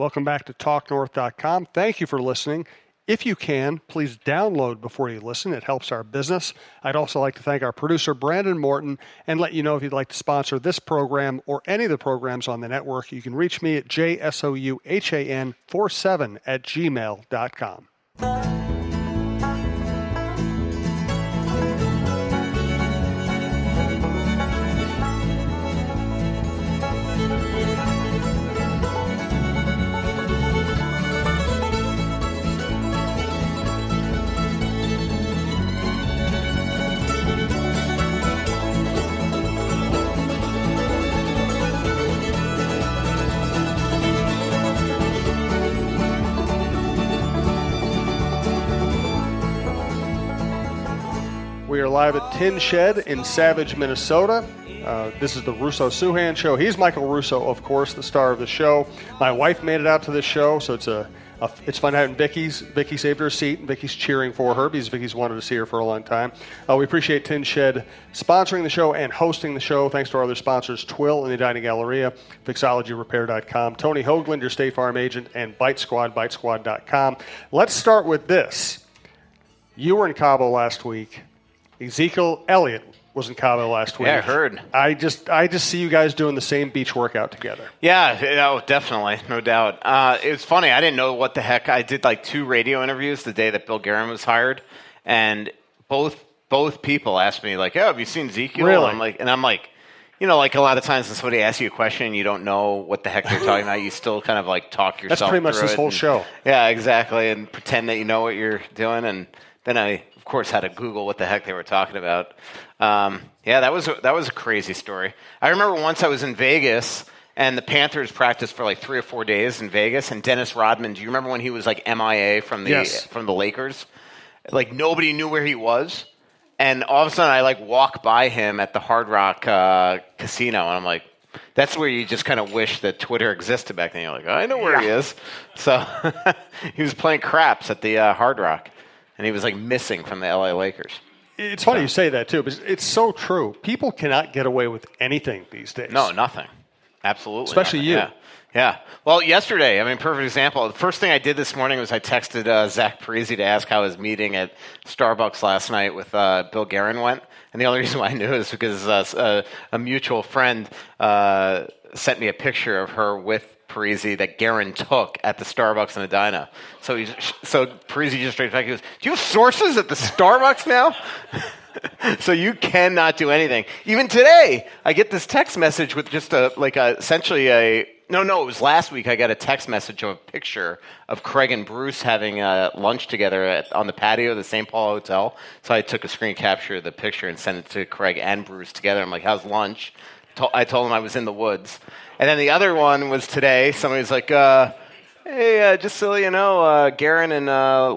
Welcome back to TalkNorth.com. Thank you for listening. If you can, please download before you listen. It helps our business. I'd also like to thank our producer, Brandon Morton, and let you know if you'd like to sponsor this program or any of the programs on the network, you can reach me at jsouhan47@gmail.com. We are live at Tin Shed in Savage, Minnesota. This is the Russo-Souhan show. He's Michael Russo, of course, the star of the show. My wife made it out to this show, so it's fun having Vicky's. Vicky saved her seat, and Vicky's cheering for her because Vicky's wanted to see her for a long time. We appreciate Tin Shed sponsoring the show and hosting the show. Thanks to our other sponsors, Twill in the Dining Galleria, FixologyRepair.com, Tony Hoagland, your State Farm agent, and Bitesquad, Bitesquad.com. Let's start with this. You were in Cabo last week. Ezekiel Elliott was in Cabo last week. Yeah, I heard. I just see you guys doing the same beach workout together. Yeah, definitely, no doubt. It was funny. I didn't know what the heck. I did like 2 radio interviews the day that Bill Guerin was hired, and both people asked me like, "Oh, have you seen Ezekiel?" Really? And I'm like, you know, like a lot of times when somebody asks you a question and you don't know what the heck they're talking about, you still kind of like talk yourself. That's pretty much this whole show. Yeah, exactly, and pretend that you know what you're doing, and then I, of course, had to Google what the heck they were talking about. That was a crazy story. I remember once I was in Vegas, and the Panthers practiced for like 3 or 4 days in Vegas, and Dennis Rodman, do you remember when he was like MIA from the Lakers? Like nobody knew where he was, and all of a sudden I like walk by him at the Hard Rock Casino, and I'm like, that's where you just kind of wish that Twitter existed back then. You're like, I know where he is. So he was playing craps at the Hard Rock. And he was like missing from the LA Lakers. It's funny you say that too, because it's so true. People cannot get away with anything these days. No, nothing. Absolutely. Especially nothing. you. Yeah. Well, yesterday, I mean, perfect example. The first thing I did this morning was I texted Zach Parisi to ask how his meeting at Starbucks last night with Bill Guerin went. And the only reason why I knew is because a mutual friend sent me a picture of her with Parisi that Guerin took at the Starbucks in Edina. So Parisi just straight back, he goes, "Do you have sources at the Starbucks now?" So you cannot do anything. Even today, I get this text message with just it was last week. I got a text message of a picture of Craig and Bruce having lunch together on the patio of the St. Paul Hotel. So I took a screen capture of the picture and sent it to Craig and Bruce together. I'm like, "How's lunch?" I told them I was in the woods. And then the other one was today. Somebody was like, "Hey, just so you know, Guerin and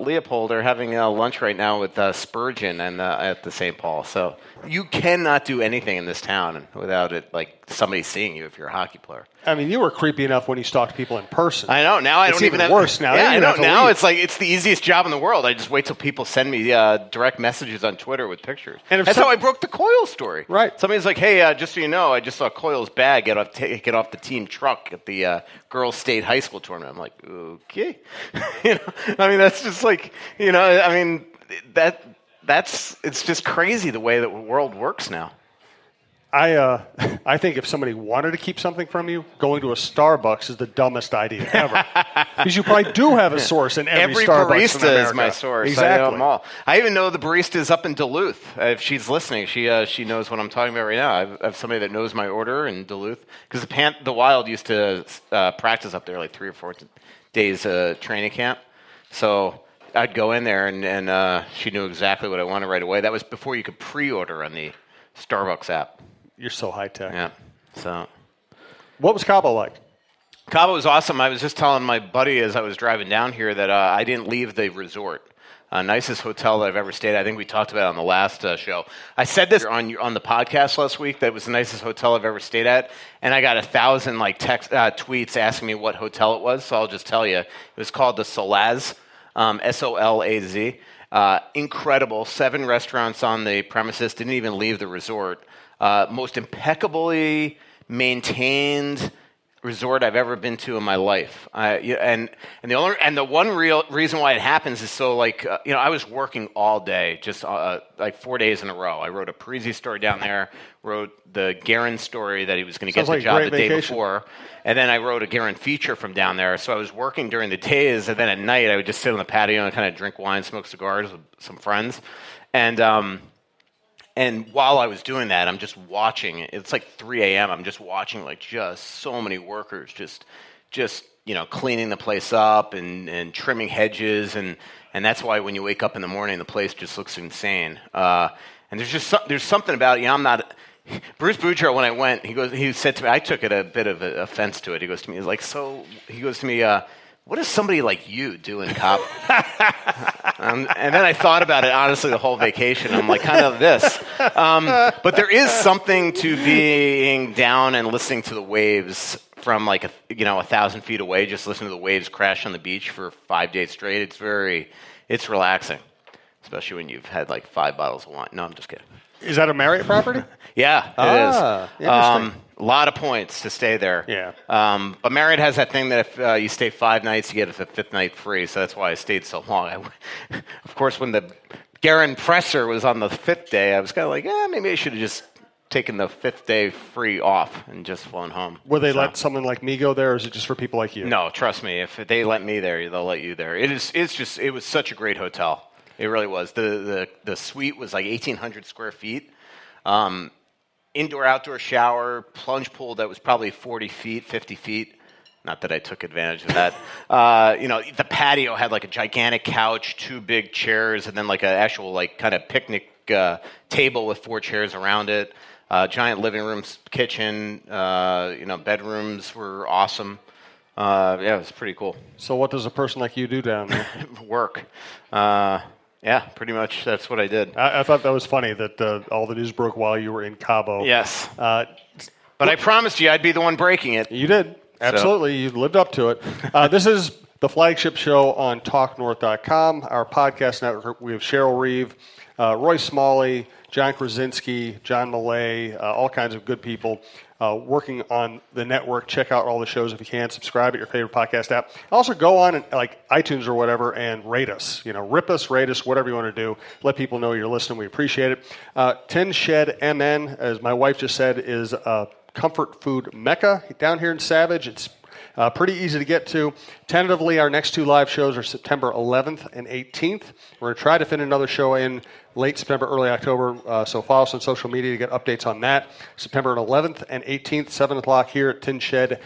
Leopold are having lunch right now with Spurgeon and at the St. Paul." So you cannot do anything in this town without it, like somebody seeing you if you're a hockey player. I mean, you were creepy enough when you stalked people in person. I know. Now I don't even have... It's worse now. Yeah, I know. Now it's like it's the easiest job in the world. I just wait till people send me direct messages on Twitter with pictures. And that's how I broke the Coyle story. Right. Somebody's like, "Hey, just so you know, I just saw Coyle's bag get off the team truck at the girls' state high school tournament." I'm like, okay. I mean, that's just like, I mean, it's just crazy the way that the world works now. I think if somebody wanted to keep something from you, going to a Starbucks is the dumbest idea ever. Because you probably do have a source in every Starbucks barista in America. Is my source. Exactly. I know them all. I even know the barista is up in Duluth. If she's listening, she knows what I'm talking about right now. I have somebody that knows my order in Duluth. Because the Wild used to practice up there like 3 or 4 days training camp. So I'd go in there and she knew exactly what I wanted right away. That was before you could pre-order on the Starbucks app. You're so high-tech. Yeah. So, what was Cabo like? Cabo was awesome. I was just telling my buddy as I was driving down here that I didn't leave the resort. Nicest hotel that I've ever stayed at. I think we talked about it on the last show. I said this on the podcast last week that it was the nicest hotel I've ever stayed at, and I got 1,000 tweets asking me what hotel it was. So I'll just tell you, it was called the Solaz, Solaz. Incredible. 7 restaurants on the premises. Didn't even leave the resort. Most impeccably maintained resort I've ever been to in my life. And the one real reason why it happens is so I was working all day, just like 4 days in a row. I wrote a Parisi story down there, wrote the Guerin story that he was going to get the job the day before, and then I wrote a Guerin feature from down there. So I was working during the days, and then at night I would just sit on the patio and kind of drink wine, smoke cigars with some friends, and while I was doing that, I'm just watching. It's like 3 a.m. I'm just watching just so many workers just cleaning the place up and trimming hedges, and that's why when you wake up in the morning, the place just looks insane. And there's something about it. I'm not. Bruce Boudreau, when I went, he said to me, I took it a bit of offense to it. He goes to me, what does somebody like you do in Cabo? And then I thought about it, honestly, the whole vacation. I'm like, kind of this. But there is something to being down and listening to the waves from 1,000 feet away, just listening to the waves crash on the beach for 5 days straight. It's relaxing, especially when you've had 5 bottles of wine. No, I'm just kidding. Is that a Marriott property? Yeah, it is. Interesting. A lot of points to stay there. Yeah. But Marriott has that thing that if you stay 5 nights, you get the 5th night free. So that's why I stayed so long. Of course, when the Guerin presser was on the 5th day, I was kind of like, maybe I should have just taken the 5th day free off and just flown home. Will they let someone like me go there, or is it just for people like you? No, trust me. If they let me there, they'll let you there. It was such a great hotel. It really was. The suite was 1,800 square feet. Indoor, outdoor shower, plunge pool that was probably 40 feet, 50 feet. Not that I took advantage of that. The patio had a gigantic couch, 2 big chairs, and then an actual kind of picnic table with 4 chairs around it. Giant living room, kitchen, bedrooms were awesome. It was pretty cool. So what does a person like you do down there? Work. Yeah, pretty much that's what I did. I thought that was funny that all the news broke while you were in Cabo. Yes. But I promised you I'd be the one breaking it. You did. Absolutely. You lived up to it. This is the flagship show on TalkNorth.com, our podcast network. We have Cheryl Reeve, Roy Smalley, John Krasinski, John Millay, all kinds of good people working on the network. Check out all the shows if you can. Subscribe at your favorite podcast app. Also, go on and, iTunes or whatever and rate us. Rip us, rate us, whatever you want to do. Let people know you're listening. We appreciate it. Tin Shed MN, as my wife just said, is a comfort food mecca down here in Savage. It's pretty easy to get to. Tentatively, our next 2 live shows are September 11th and 18th. We're going to try to fit another show in late September, early October, so follow us on social media to get updates on that. September 11th and 18th, 7 o'clock here at Tin Shed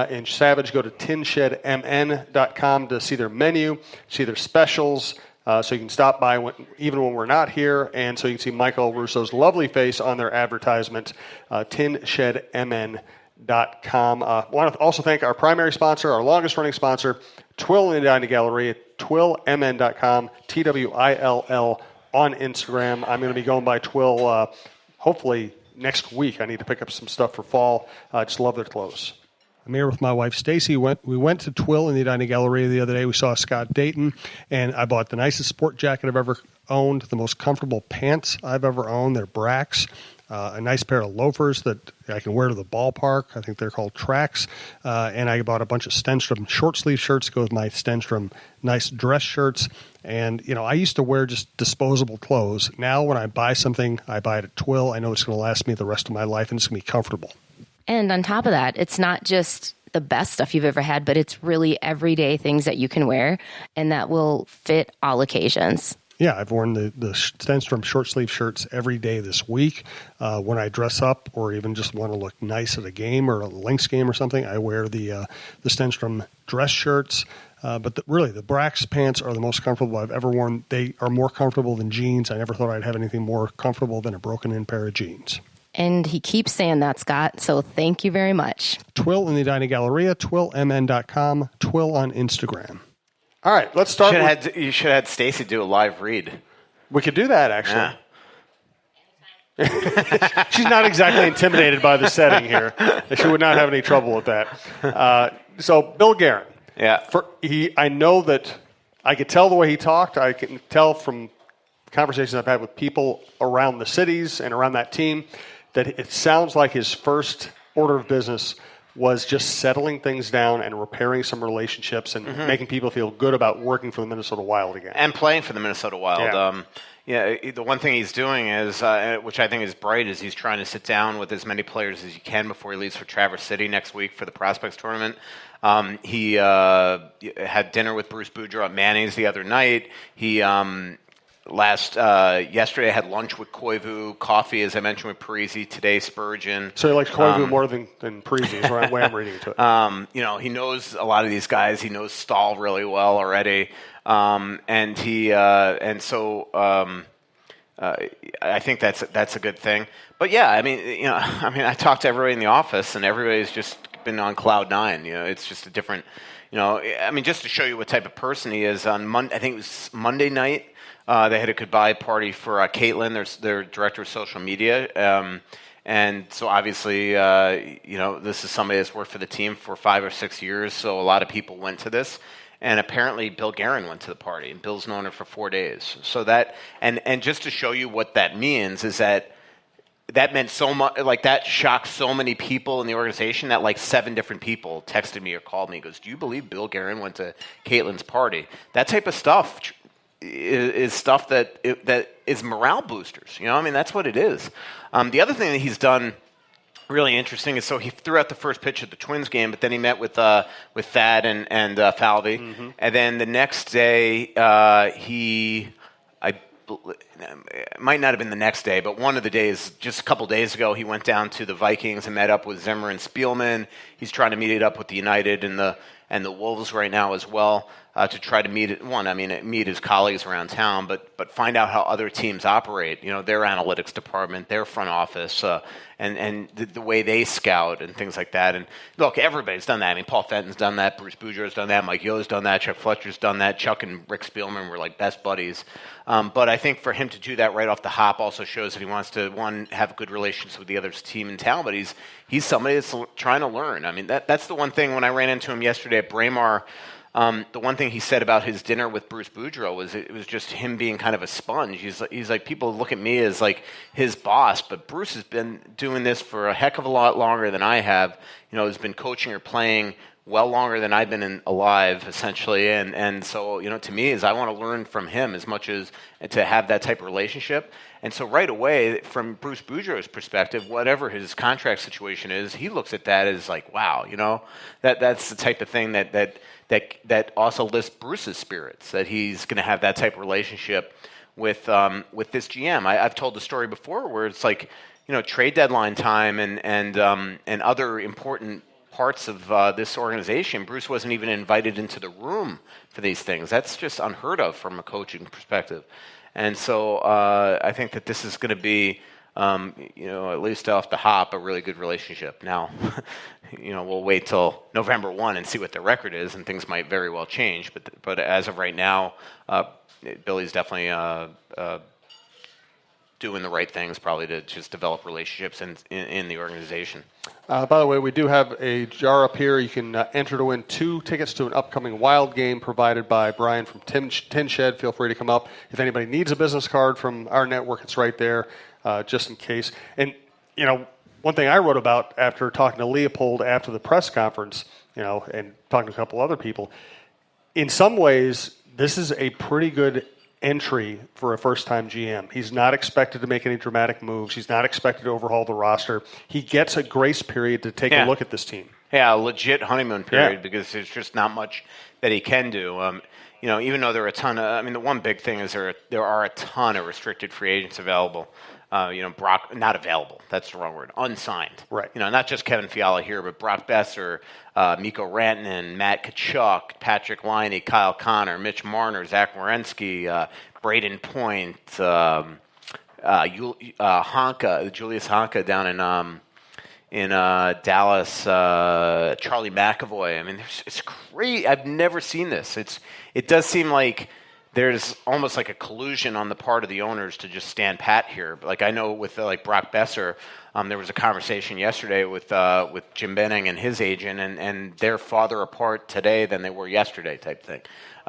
in Savage. Go to tinshedmn.com to see their menu, see their specials, so you can stop by even when we're not here, and so you can see Michael Russo's lovely face on their advertisement, tinshedmn.com. I want to also thank our primary sponsor, our longest-running sponsor, Twill in the Dining Gallery, twillmn.com, TWILL on Instagram. I'm going to be going by Twill hopefully next week. I need to pick up some stuff for fall. I just love their clothes. I'm here with my wife, Stacy. We went to Twill in the Dining Gallery the other day. We saw Scott Dayton, and I bought the nicest sport jacket I've ever owned, the most comfortable pants I've ever owned. They're Brax. A nice pair of loafers that I can wear to the ballpark. I think they're called Tracks. And I bought a bunch of Stenstrom short sleeve shirts to go with my Stenstrom nice dress shirts. And, I used to wear just disposable clothes. Now when I buy something, I buy it at Twill. I know it's going to last me the rest of my life, and it's going to be comfortable. And on top of that, it's not just the best stuff you've ever had, but it's really everyday things that you can wear and that will fit all occasions. Yeah, I've worn the Stenstrom short sleeve shirts every day this week. When I dress up or even just want to look nice at a game or a Lynx game or something, I wear the Stenstrom dress shirts. But really, the Brax pants are the most comfortable I've ever worn. They are more comfortable than jeans. I never thought I'd have anything more comfortable than a broken-in pair of jeans. And he keeps saying that, Scott, so thank you very much. Twill in the Dining Galleria, twillmn.com, Twill on Instagram. All right, let's start. You should have had Stacy do a live read. We could do that, actually. Yeah. She's not exactly intimidated by the setting here. She would not have any trouble with that. So, Bill Guerin. Yeah. I know that I could tell the way he talked. I can tell from conversations I've had with people around the cities and around that team that it sounds like his first order of business was just settling things down and repairing some relationships and making people feel good about working for the Minnesota Wild again. And playing for the Minnesota Wild. The one thing he's doing is, which I think is bright, is he's trying to sit down with as many players as he can before he leaves for Traverse City next week for the Prospects Tournament. He had dinner with Bruce Boudreau at Manny's the other night. He yesterday I had lunch with Koivu, coffee, as I mentioned, with Parisi, today Spurgeon. So he likes Koivu more than Parisi, is the way I'm reading into it. He knows a lot of these guys. He knows Stahl really well already. I think that's a good thing. But yeah, I talked to everybody in the office, and everybody's just been on cloud nine. It's just a different, just to show you what type of person he is. On Monday, I think it was Monday night, they had a goodbye party for Caitlin, their director of social media. And so obviously, this is somebody that's worked for the team for 5 or 6 years. So a lot of people went to this. And apparently Bill Guerin went to the party, and Bill's known her for 4 days. So that, and just to show you what that means, is that meant so much, like that shocked so many people in the organization that like 7 different people texted me or called me. He goes, "Do you believe Bill Guerin went to Caitlin's party?" That type of stuff is stuff that is morale boosters. That's what it is. The other thing that he's done really interesting is, so he threw out the first pitch at the Twins game, but then he met with Thad and Falvey, and then the next day it might not have been the next day, but one of the days, just a couple days ago, he went down to the Vikings and met up with Zimmer and Spielman. He's trying to meet it up with the United and the Wolves right now as well, to try to meet his colleagues around town, but find out how other teams operate, their analytics department, their front office, and the way they scout and things like that. And look, everybody's done that. Paul Fenton's done that, Bruce Boudreau's done that, Mike Yo's done that, Chuck Fletcher's done that, Chuck and Rick Spielman were like best buddies. But I think for him to do that right off the hop also shows that he wants to, one, have good relations with the other team in town, but he's somebody that's trying to learn. That's the one thing when I ran into him yesterday at Braemar. The one thing he said about his dinner with Bruce Boudreau was it was just him being kind of a sponge. He's like, people look at me as like his boss, but Bruce has been doing this for a heck of a lot longer than I have. Has been coaching or playing well longer than I've been alive, essentially. And so, to me, I want to learn from him as much as to have that type of relationship. And so right away, from Bruce Boudreau's perspective, whatever his contract situation is, he looks at that as like, wow, that's the type of thing that also lifts Bruce's spirits, that he's going to have that type of relationship with this GM. I've told the story before where it's like, trade deadline time and other important parts of this organization, Bruce wasn't even invited into the room for these things. That's just unheard of from a coaching perspective. And so I think that this is going to be, at least off the hop, a really good relationship. Now, we'll wait till November 1 and see what the record is, and things might very well change. But as of right now, Billy's definitely doing the right things, probably to just develop relationships in the organization. By the way, we do have a jar up here. You can enter to win 2 tickets to an upcoming Wild game provided by Brian from Tin Shed. Feel free to come up. If anybody needs a business card from our network, it's right there, just in case. And, one thing I wrote about after talking to Leopold after the press conference, and talking to a couple other people, in some ways, this is a pretty good entry for a first-time GM. He's not expected to make any dramatic moves. He's not expected to overhaul the roster. He gets a grace period to take a look at this team. Yeah, a legit honeymoon period, because there's just not much that he can do. Even though there are a ton of, the one big thing is there are a ton of restricted free agents available. Brock, not available. That's the wrong word. Unsigned. Right. Not just Kevin Fiala here, but Brock Besser, Mikko Rantanen, Matt Tkachuk, Patrick Laine, Kyle Connor, Mitch Marner, Zach Werenski, Braden Point, Julius Honka down in Dallas, Charlie McAvoy. It's great. I've never seen this. It does seem like there's almost like a collusion on the part of the owners to just stand pat here. Like I know with like Brock Besser, there was a conversation yesterday with Jim Benning and his agent, and they're farther apart today than they were yesterday, type thing.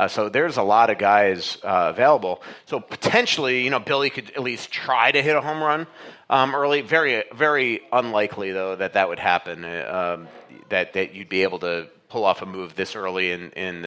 So there's a lot of guys available. So potentially, Billy could at least try to hit a home run early. Very, very unlikely though that would happen. That you'd be able to pull off a move this early in